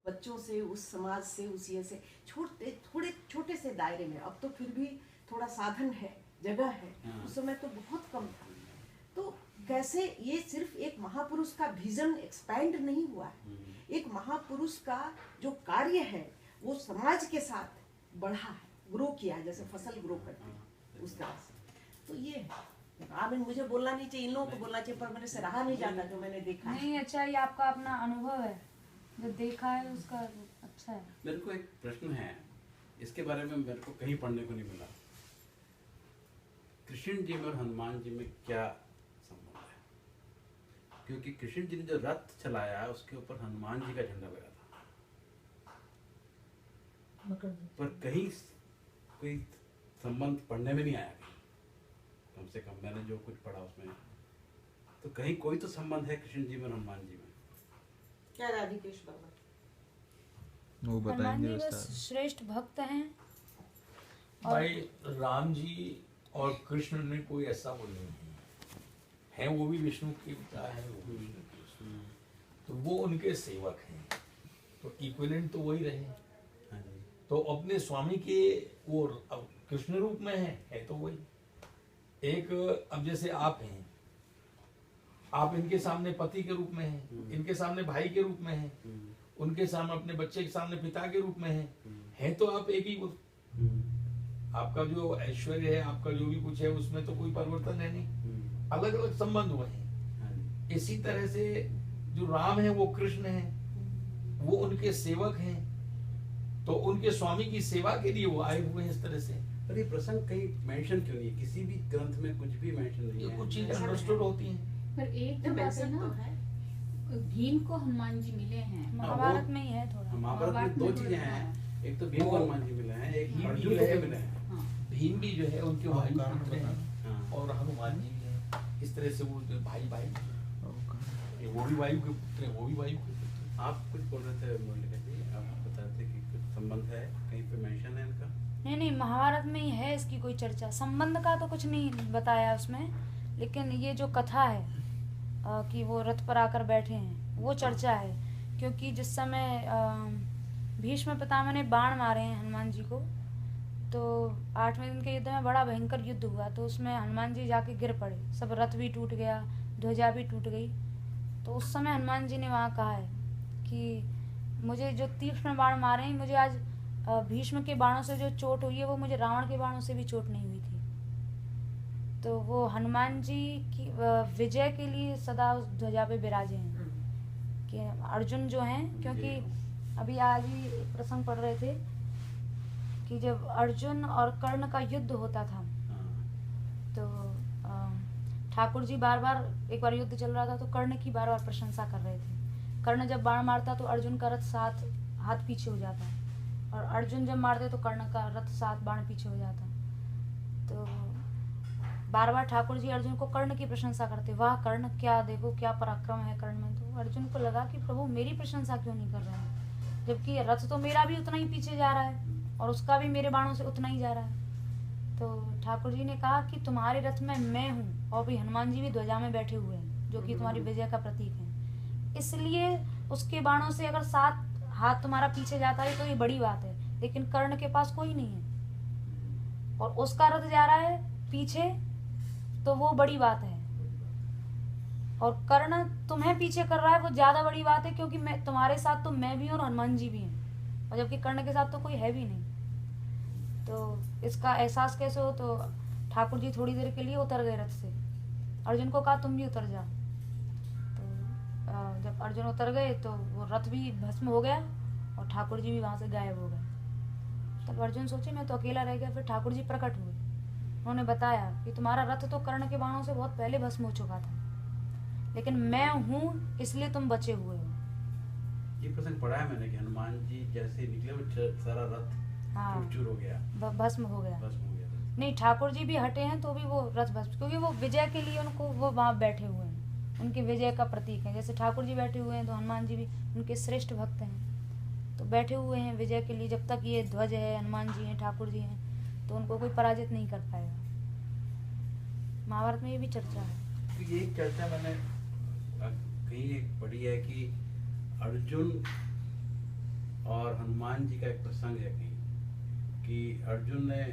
बच्चों से, उस समाज से, उस ये से थोड़े छोटे से दायरे में। अब तो फिर भी थोड़ा साधन है, जगह है, उस समय तो बहुत कम था। तो कैसे ये सिर्फ एक महापुरुष का विजन एक्सपैंड नहीं हुआ है, एक महापुरुष का जो कार्य है वो समाज के साथ बढ़ा है, ग्रो किया है, जैसे फसल ग्रो करती है उस तरह से। तो ये है। आप मुझे बोलना नहीं चाहिए, इन लोगों को बोलना चाहिए, पर मेरे से रहा नहीं जाता जो मैंने देखा है। नहीं, अच्छा, ये आपका अपना अनुभव है, जो देखा है उसका अच्छा है। मेरे को एक प्रश्न है, इसके बारे में मेरे को कहीं पढ़ने को नहीं मिला। कृष्ण जी में और हनुमान जी में क्या संबंध है? क्योंकि कृष्ण जी ने जो रथ चलाया उसके ऊपर हनुमान जी का झंडा लगा था, पर कहीं कोई संबंध पढ़ने में नहीं आया। कम से कम मैंने जो कुछ पढ़ा उसमें तो कहीं कोई तो संबंध है कृष्ण जी में और हनुमान जी में। क्या राधिकेश बाबा? वो हनुमान बताएंगे जी बस श्रेष्ठ भक्त हैं। भाई राम जी और कृष्ण में कोई ऐसा वो नहीं है, वो भी विष्णु के पिता है, वो भी विष्णु के, तो वो उनके सेवक हैं, तो इक्विवेलेंट तो वही रहे। तो अपने स्वामी के वो अब कृष्ण रूप में है तो वही एक। अब जैसे आप हैं, आप इनके सामने पति के रूप में हैं, इनके सामने भाई के रूप में हैं, उनके सामने अपने बच्चे के सामने पिता के रूप में हैं तो आप एक ही वो। आपका जो ऐश्वर्य है, आपका जो भी कुछ है, उसमें तो कोई परिवर्तन है नहीं, अलग अलग संबंध हुए हैं। इसी तरह से जो राम है वो कृष्ण है, वो उनके सेवक हैं, तो उनके स्वामी की सेवा के लिए वो आए हुए हैं इस तरह से। पर ये प्रसंग कहीं मेंशन क्यों नहीं है? किसी भी ग्रंथ में कुछ भी मेंशन नहीं है। कुछ चीजें अंडरस्टूड होती हैं। पर एक जो बात है ना, भीम को हनुमान जी मिले हैं, महाभारत में ही है थोड़ा। महाभारत में दो चीजें हैं, एक तो भीम को हनुमान जी मिले हैं, एक अर्जुन को मिले हैं। भीम भी जो है उनके वायु पुत्र हैं और हनुमान जी भी हैं। इस तरह से वो जो भाई भाई वो भी वायु के पुत्र हैं, वो भी वायु के पुत्र। आप कुछ बोल रहे थे मुरलीधर जी, आप बता रहे थे कि कुछ संबंध है, कहीं पे मेंशन है इनका? नहीं, महाभारत में ही है इसकी कोई चर्चा। संबंध का तो कुछ नहीं बताया उसमें, लेकिन ये जो कथा है कि वो रथ पर आकर बैठे हैं, वो चर्चा है। क्योंकि जिस समय भीष्म पितामह ने बाण मारे हैं हनुमान जी को, तो 8वें दिन के युद्ध में बड़ा भयंकर युद्ध हुआ, तो उसमें हनुमान जी जाके गिर पड़े, सब रथ भी टूट गया, ध्वजा भी टूट गई। तो उस समय हनुमान जी ने वहाँ कहा है कि मुझे जो तीक्ष्ण बाण मारे हैं, मुझे आज भीष्म के बाणों से जो चोट हुई है वो मुझे रावण के बाणों से भी चोट नहीं हुई थी। तो वो हनुमान जी की विजय के लिए सदा उस ध्वजा पे विराजे हैं। कि अर्जुन जो हैं, क्योंकि अभी आज ही एक प्रसंग पढ़ रहे थे कि जब अर्जुन और कर्ण का युद्ध होता था, तो ठाकुर जी बार बार, एक बार युद्ध चल रहा था तो कर्ण की बार बार प्रशंसा कर रहे थे। कर्ण जब बाण मारता तो अर्जुन का रथ 7 हाथ पीछे हो जाता, और अर्जुन जब मारते तो कर्ण का रथ 7 बाण पीछे हो जाता। तो बार बार ठाकुर जी अर्जुन को कर्ण की प्रशंसा करते, वाह कर्ण, क्या देखो क्या पराक्रम है कर्ण में। तो अर्जुन को लगा कि प्रभु मेरी प्रशंसा क्यों नहीं कर रहे हैं, जबकि रथ तो मेरा भी उतना ही पीछे जा रहा है और उसका भी मेरे बाणों से उतना ही जा रहा है। तो ठाकुर जी ने कहा कि तुम्हारे रथ में मैं हूँ, और भी हनुमान जी भी ध्वजा में बैठे हुए हैं, जो कि तुम्हारी विजय का प्रतीक है। इसलिए उसके बाणों से अगर 7 हाथ तुम्हारा पीछे जाता है तो ये बड़ी बात है, लेकिन कर्ण के पास कोई नहीं है और उसका रथ जा रहा है पीछे, तो वो बड़ी बात है। और कर्ण तुम्हें पीछे कर रहा है, वो ज्यादा बड़ी बात है, क्योंकि मैं तुम्हारे साथ तो मैं भी हूँ और हनुमान जी भी हैं, और जबकि कर्ण के साथ तो कोई है भी नहीं। तो इसका एहसास कैसे हो, तो ठाकुर जी थोड़ी देर के लिए उतर गए रथ से, अर्जुन को कहा तुम भी उतर जाओ। तो जब अर्जुन उतर गए तो वो रथ भी भस्म हो गया और ठाकुर जी भी वहां से गायब हो गए। तब अर्जुन सोचे मैं तो अकेला रह गया। फिर ठाकुर जी प्रकट हुए, उन्होंने बताया कि तुम्हारा रथ तो कर्ण के बाणों से बहुत पहले भस्म हो चुका था, लेकिन मैं हूँ इसलिए तुम बचे हुए हो। ये प्रसंग पढ़ा है मैंने कि हनुमान जी जैसे निकले वो सारा रथ चूर हो गया, भस्म हो गया। भस्म हो गया। नहीं, ठाकुर जी भी हटे हैं तो भी वो रथ भस्म, क्योंकि वो विजय के लिए उनको वो वहाँ बैठे हुए हैं, उनके विजय का प्रतीक है। जैसे ठाकुर जी बैठे हुए हैं तो हनुमान जी भी उनके श्रेष्ठ भक्त हैं, तो बैठे हुए हैं विजय के लिए। जब तक ये ध्वज है, हनुमान जी हैं, ठाकुर जी हैं, तो उनको कोई पराजित नहीं कर पाएगा। महाभारत में ये भी चर्चा है। तो ये चर्चा मैंने कहीं एक पढ़ी है कि अर्जुन और हनुमान जी का एक प्रसंग है कि अर्जुन ने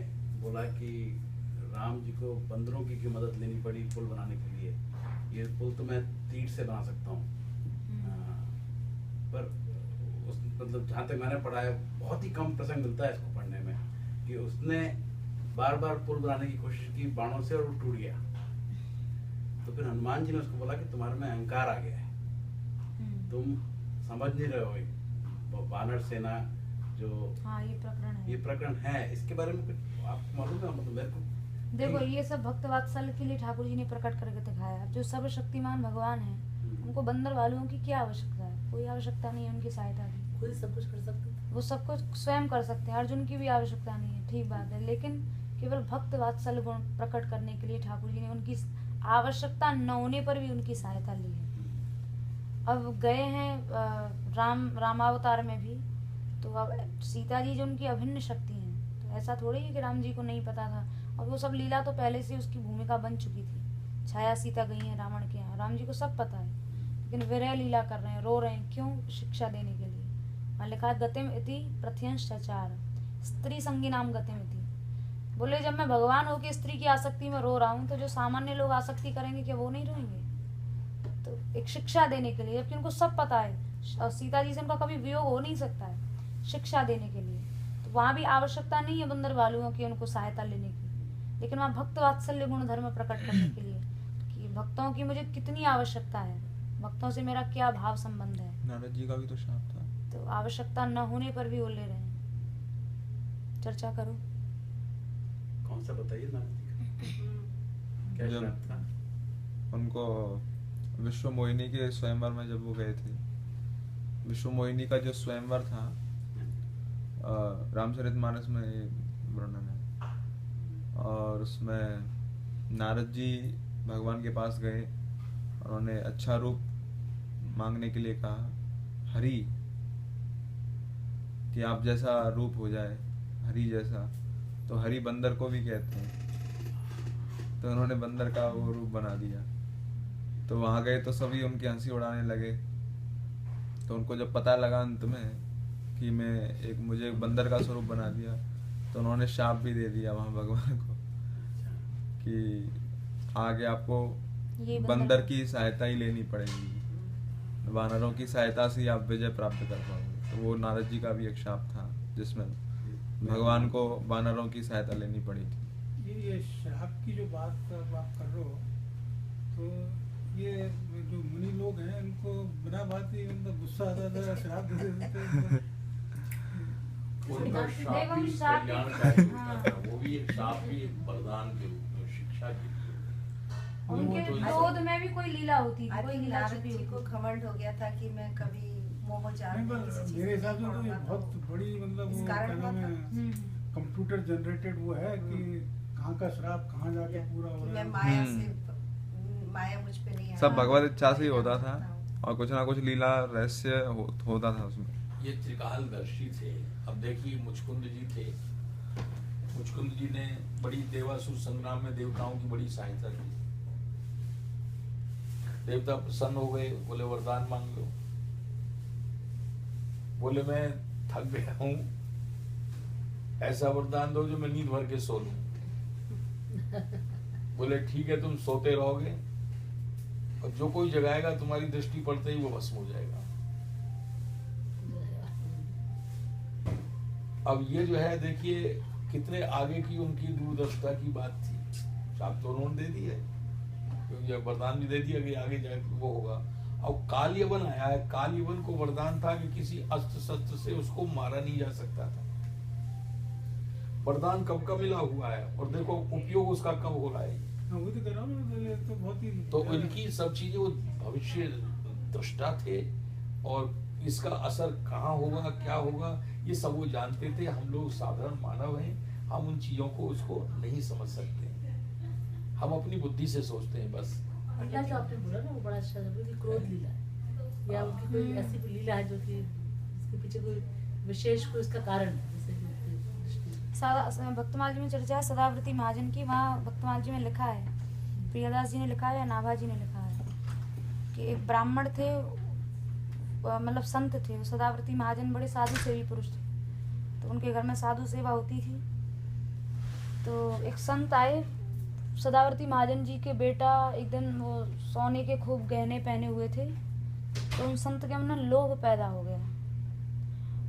बोला कि राम जी को बंदरों की क्यों मदद लेनी पड़ी पुल बनाने के लिए, ये पुल तो मैं तीर से बना सकता हूँ। पर उस मतलब जहाँ तक मैंने पढ़ा है बहुत ही कम प्रसंग मिलता है इसको पढ़ने में कि उसने बार बार पुल बनाने की कोशिश की बाणों से और वो टूट गया। तो फिर हनुमान जी ने उसको बोला कि तुम्हारे में अहंकार आ गया है, तुम समझ नहीं रहे हो वो वानर सेना जो हाँ ये प्रकरण है। इसके बारे में कुछ आपको मालूम है? मतलब मेरे को देखो ये सब भक्त वात्सल्य के लिए ठाकुर जी ने प्रकट करके दिखाया। जो सर्वशक्तिमान भगवान है उनको बंदर वालों की क्या आवश्यकता है? कोई आवश्यकता नहीं है उनकी सहायता की, खुद सब कुछ कर सकते हैं। वो सब कुछ स्वयं कर सकते हैं। अर्जुन की भी आवश्यकता नहीं है, ठीक बात है, लेकिन केवल भक्त वात्सल्य गुण प्रकट करने के लिए ठाकुर जी ने उनकी आवश्यकता न होने पर भी उनकी सहायता ली है। अब गए हैं रामावतार में भी, तो अब सीता जी जो उनकी अभिन्न शक्ति हैं, तो ऐसा थोड़ी है कि राम जी को नहीं पता था। और वो सब लीला तो पहले से उसकी भूमिका बन चुकी थी। छाया सीता गई है रावण के यहाँ, राम जी को सब पता है, लेकिन विरह लीला कर रहे हैं, रो रहे हैं, क्यों? शिक्षा देने के लिए। वहाँ लिखा है गतिम इति प्रत्यंश चचार, स्त्री संगी नाम गतिम इति। बोले जब मैं भगवान होके स्त्री की आसक्ति में रो रहा हूँ, तो जो सामान्य लोग आसक्ति करेंगे क्या वो नहीं रोएंगे? तो एक शिक्षा देने के लिए, जबकि उनको सब पता है और सीता जी से उनका कभी वियोग हो नहीं सकता है, शिक्षा देने के लिए। तो वहाँ भी आवश्यकता नहीं है बंदर वालुओं की उनको सहायता लेने की, लेकिन वहाँ भक्त वात्सल्य गुण धर्म प्रकट करने के लिए कि भक्तों की मुझे कितनी आवश्यकता है, भक्तों से मेरा क्या भाव संबंध है। नारद जी का भी तो शाप था। तो आवश्यकता न होने पर भी वो ले रहे हैं। चर्चा करो। कौन सा बताइए नारद जी का क्या जब श्राप था? उनको विश्व मोहिनी के स्वयंवर में जब वो गए थे, विश्व मोहिनी का जो स्वयंवर था रामचरितमानस में ये वर्णन है, और उसमें नारद जी भगवान के पास गए और उन्होंने अच्छा रूप मांगने के लिए कहा, हरि, कि आप जैसा रूप हो जाए, हरि जैसा। तो हरि बंदर को भी कहते हैं, तो उन्होंने बंदर का वो रूप बना दिया। तो वहां गए तो सभी उनकी हंसी उड़ाने लगे। तो उनको जब पता लगा अंत में कि मुझे एक बंदर का स्वरूप बना दिया, तो उन्होंने शाप भी दे दिया वहां भगवान को कि आगे आपको बंदर की सहायता ही लेनी पड़ेगी, वानरों की सहायता से ही आप विजय प्राप्त कर पाओगे। तो वो नारद जी का भी एक शाप था जिसमें भगवान को वानरों की सहायता लेनी पड़ी थी। ये श्राप की जो बात आप कर रहे हो, तो ये जो मुनि लोग हैं उनको बिना बात ही मतलब गुस्सा आता था, श्राप दे देते थे। उनका शाप भी कल्याणकारी होता था, वो भी एक शाप भी एक वरदान के रूप में, शिक्षा के रूप में। उनके तो क्रोध में भी कोई लीला होती थी, कोई लीला नारद छुपी जी को होती थी। घमंड हो गया था कि मैं कभी मोहजाल नहीं, पर मेरे हिसाब से तो ये बहुत बड़ी मतलब वो क्या नाम है, कंप्यूटर जनरेटेड वो है कि कहाँ का श्राप कहाँ जाके पूरा हो रहा मैं है। माया से, माया मुझ पे नहीं सब भगवत इच्छा से ही होता था और कुछ ना कुछ लीला रहस्य होता था उसमें। ये त्रिकालदर्शी थे। अब देखिए मुचकुंद जी थे, मुचकुंद जी ने बड़ी देवासुर संग्राम में देवताओं की बड़ी सहायता की। देवता प्रसन्न हो गए, बोले वरदान मांग लो। बोले मैं थक गया हूं, ऐसा वरदान दो जो मैं नींद भर के सो लूं। बोले ठीक है, तुम सोते रहोगे और जो कोई जगाएगा तुम्हारी दृष्टि पड़ते ही वो भस्म हो जाएगा। अब ये जो है देखिए कितने आगे की उनकी दूरदर्शिता की बात थी। शाप तो उन्होंने दे दी है, क्योंकि वरदान भी दे दिया कि आगे जाके वो होगा। अब काल यवन आया है, काल यवन को वरदान था कि किसी अस्त्र शस्त्र से उसको मारा नहीं जा सकता था। वरदान कब का मिला हुआ है और देखो उपयोग उसका कब हो रहा है। हाँ, वो तो कर रहा हूँ मैं, तो बहुत ही तो इनकी सब चीजें वो भविष्य दृष्टा थे और इसका असर कहाँ होगा क्या होगा ये सब वो जानते थे। हम लोग साधारण मानव हैं, हम उन चीजों को उसको नहीं समझ सकते, हम अपनी बुद्धि से सोचते हैं बस। लीला जो आपने बोला ना वो बड़ा अच्छा है, कि क्रोध लीला है या उनकी कोई ऐसी कोई लीला है जो कि इसके पीछे कोई विशेष कोई इसका कारण है। जैसे भक्तमाल जी में चर्चा है सदाव्रती महाजन की, वहाँ भक्तमाल जी में लिखा है, प्रियदास जी ने लिखा है या नाभा जी ने लिखा है कि एक ब्राह्मण थे, मतलब संत थे, वो सदाव्रती महाजन बड़े साधु सेवी पुरुष थे। तो उनके घर में साधु सेवा होती थी। तो एक संत आए, सदाव्रती महाजन जी के बेटा एक दिन वो सोने के खूब गहने पहने हुए थे। तो उन संत के मन में लोभ पैदा हो गया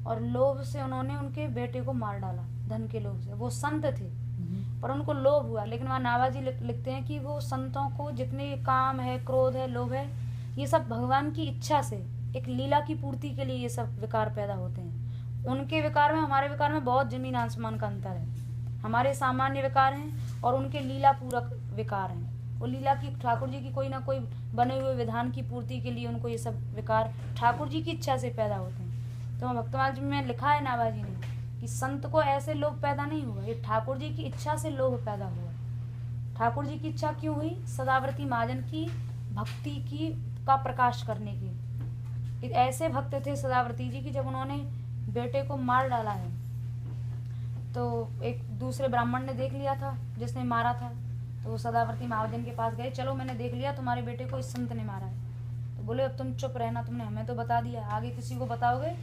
और लोभ से उन्होंने उनके बेटे को मार डाला, धन के लोभ से। वो संत थे पर उनको लोभ हुआ। लेकिन वहाँ नाभाजी लिखते हैं कि वो संतों को जितने काम है, क्रोध है, लोभ है, ये सब भगवान की इच्छा से, एक लीला की पूर्ति के लिए ये सब विकार पैदा होते हैं। उनके विकार में हमारे विकार में बहुत जमीन आसमान का अंतर है। हमारे सामान्य विकार हैं और उनके लीला पूरक विकार हैं। वो लीला की, ठाकुर जी की कोई ना कोई बने हुए विधान की पूर्ति के लिए उनको ये सब विकार ठाकुर जी की इच्छा से पैदा होते हैं। तो भक्तमाल जी में लिखा है नाभाजी ने कि संत को ऐसे लोभ पैदा नहीं हुआ, ये ठाकुर जी की इच्छा से लोभ पैदा हुआ। ठाकुर जी की इच्छा क्यों हुई? सदाव्रती महाजन की भक्ति की का प्रकाश करने की। एक ऐसे भक्त थे सदाव्रती जी की जब उन्होंने बेटे को मार डाला है तो एक दूसरे ब्राह्मण ने देख लिया था जिसने मारा था। तो वो सदाव्रती महाजन के पास गए, चलो मैंने देख लिया तुम्हारे बेटे को इस संत ने मारा है। तो बोले अब तुम चुप रहना, तुमने हमें तो बता दिया, आगे किसी को बताओगे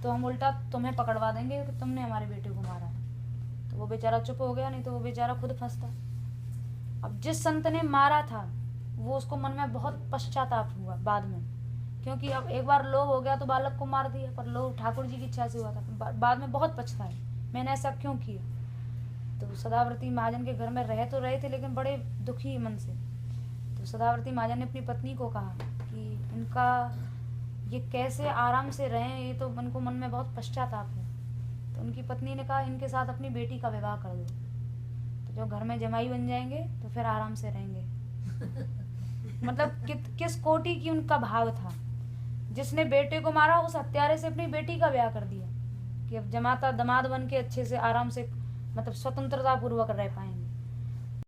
तो हम उल्टा तुम्हें पकड़वा देंगे कि तुमने हमारे बेटे को मारा है। तो वो बेचारा चुप हो गया, नहीं तो वो बेचारा खुद फंसता। अब जिस संत ने मारा था वो उसको मन में बहुत पश्चाताप हुआ बाद में, क्योंकि अब एक बार लोभ हो गया तो बालक को मार दिया, पर लोभ ठाकुर जी की इच्छा से हुआ था। बाद में बहुत पछताए, मैंने ऐसा क्यों किया। तो सदाव्रती महाजन के घर में रह तो रहे थे लेकिन बड़े दुखी मन से। तो सदाव्रती महाजन ने अपनी पत्नी को कहा कि इनका ये कैसे आराम से रहें, ये तो इनको मन में बहुत पश्चाताप है। तो उनकी पत्नी ने कहा इनके साथ अपनी बेटी का विवाह कर दो, तो जो घर में जमाई बन जाएंगे तो फिर आराम से रहेंगे। मतलब किस कोटि की उनका भाव था। जिसने बेटे को मारा उस हत्यारे से अपनी बेटी का ब्याह कर दिया कि अब जमाता दामाद बन के अच्छे से आराम से मतलब स्वतंत्रता पूर्वक रह पाएंगे।